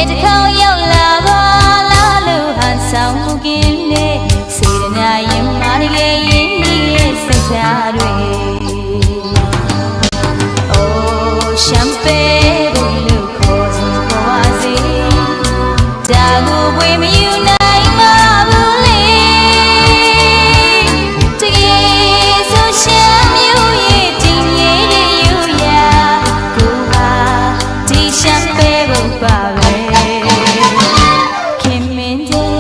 တခေါင်ရောက်လာပါလားလို့ဟန်ဆောင်မှုကင်းနေစေတနာရင်မာတကယ်ရင်းနှီးရဲ့စိတ်ဓာတ်တွေအိုးရှမ်းပဲဘူးလို့ခေါ်စဉ်ခေါ်ပါစေဒါကိုဝေမယူနိုင်ပါဘူးလေတကယ်ဆိုရှမ်းမျိုးရဲ့တင်ရဲ့ယူရာကိုပါဒီရှမ်းပဲဘူးပါပဲခင်မင်းတဲ့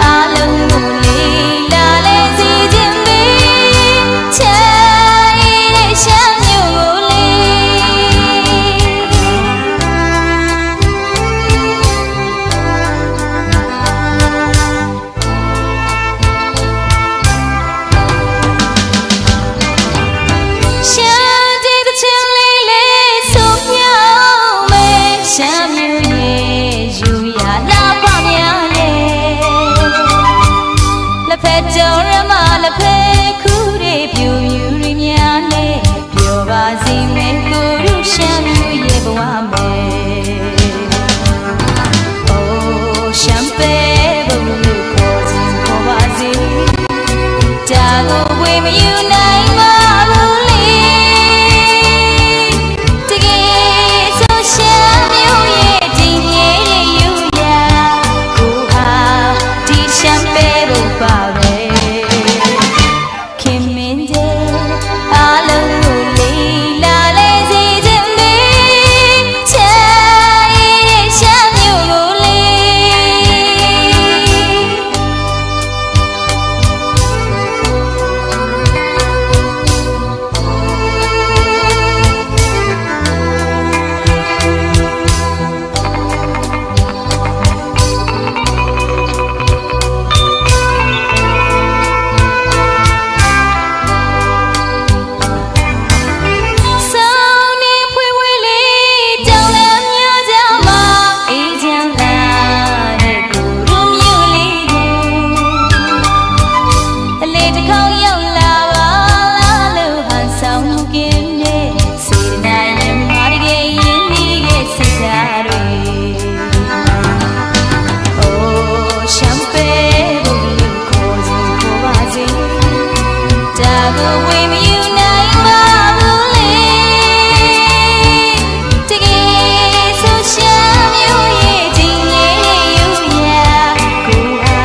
အားလုံးကိုလေးလာလဲစီခြင်းလေးချမ်းရဲ့ရှမ်းမျိုးကိုရှမ်းတဲ့ချင်လေးလေးဆိုမြောက်မယ်ရှမ်းမျိုးရဲ့ယူရလာပါများလေလက်ဖက်ကြော်ရမလက်ဖက်ခုတွေပြူယူရများလေပြောပါစီမယ်ကိုတို့ရှမ်းမျိုးရဲ့ဘဝမယ်အိုးရှမ်းပဲဘုံလို့ခေါ်စဉ်ခေါ်ပါစေဒါကိုဝေမယူနိုင်ပါဘူးလေတကယ်ဆိုရှမ်းမျိုးရဲ့ဒီရဲ့ယူရာကိုဟာဒီရှမ်းပဲဘုံပါပဲခင်မင်းတဲ့အားလုံးကိုလေးလာလဲစီခြင်းလေးချမ်းရဲ့ရှမ်းမျိုးကိုလေးဆောင်းနေဖွေးဖွေးလေးကြောင်လမ်းများကြမှာအေးချမ်းလာတဲ့ကိုတို့မျိုးလေးကိုအလေးတစ်ခေါက်ရောက်လာပါလားလို့ဟန်ဆောင်မှုကင်းနေစေတနာရင်မာတကယ်ရင်းနှီးရဲ့စိတ်ဓာတ်တွေအိုးရှမ်းပဲဘုံလို့ခေါ်စဉ်ခေါ်ပါစေဒါကိုဝေမယူနိုင်ပါဘူးလေတကယ်ဆိုရှမ်းမျိုးရဲ့ဒီရဲ့ယူရာကိုဟာ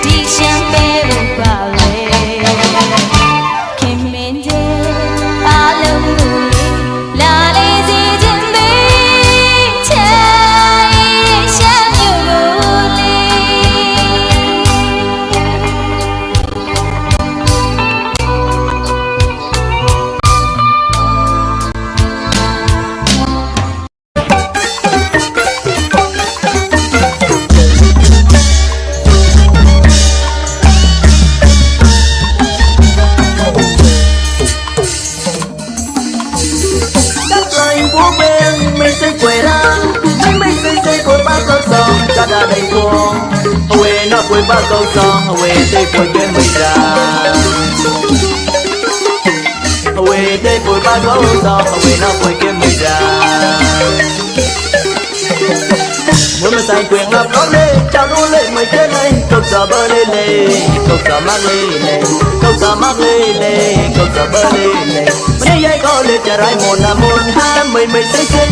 ဒီရှမ်းပဲဘုံပါပဲခင်မင်းတဲ့အားလုံးကိုလာလေစီခြင်းလေးချမ်းရဲ့ရှမ်းမျိုးကိုလေးCắt lại bố bên mình sẽ quay ra mình sẽ quay ba câu song cho đã đầy cuồng Huế nó quay ba câu song Huế tây quay cái mình ra Huế tây quay ba câu song Huế nó quay cái mình ra muốn mà say quyền ngập đó lên chào đua lên mấy cái này câu sò bơ lên lên câu sò mắc lên lên câu sò mắc lên lên câu sò bơ lên lên mấy dây có lên chả rai một là một hai mình say say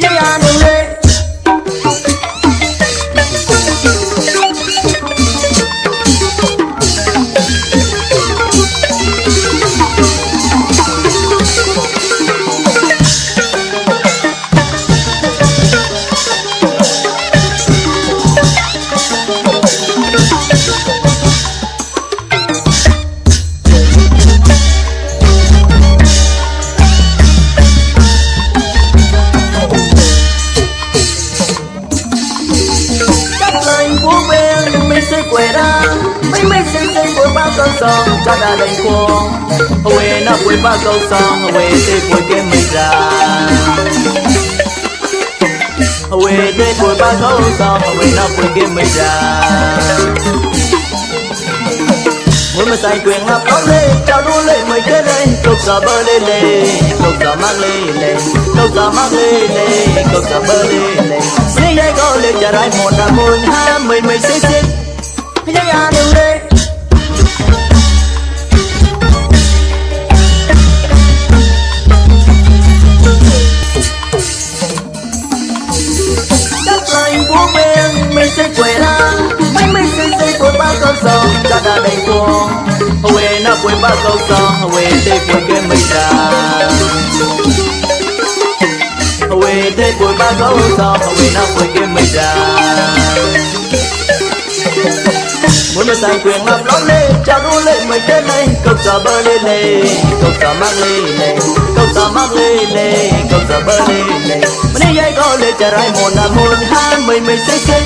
dây ăn lên quay ra mấy say quay ba câu song cho đã đầy cuồng Huế nó quay ba câu song Huế tây quay cái mình ra Huế tây quay ba câu song Huế nó quay cái mình ra muốn mà say quyền ngập đó lên chào đua lên mấy cái đây câu sò bơ lên lên câu sò mắc lên lên câu sò mắc lên lên câu sò bơ lên lên mấy dây จะไรหมดนะมุนห้าไม่เซ็กพยายามดูเลยจับไหลพวกเองไม่เซ็กเวลาไม่เซ็กปวดบ้าก็สองจะได้ได้ฟองเวน่าปวดบ้าก็สองเวเด็กปวดเกินไม่ได้เวเด็กปวดบ้าก็สองเวน่าปวดเกินไม่ได้muốn mà sai quyền ngập lót lê chào đu lê mày đến đây câu giờ bơ lê lê câu giờ mang lê lê câu giờ mang lê lê câu giờ bơ lê lê mà đi dây có lê chả rai một là một hai mày say say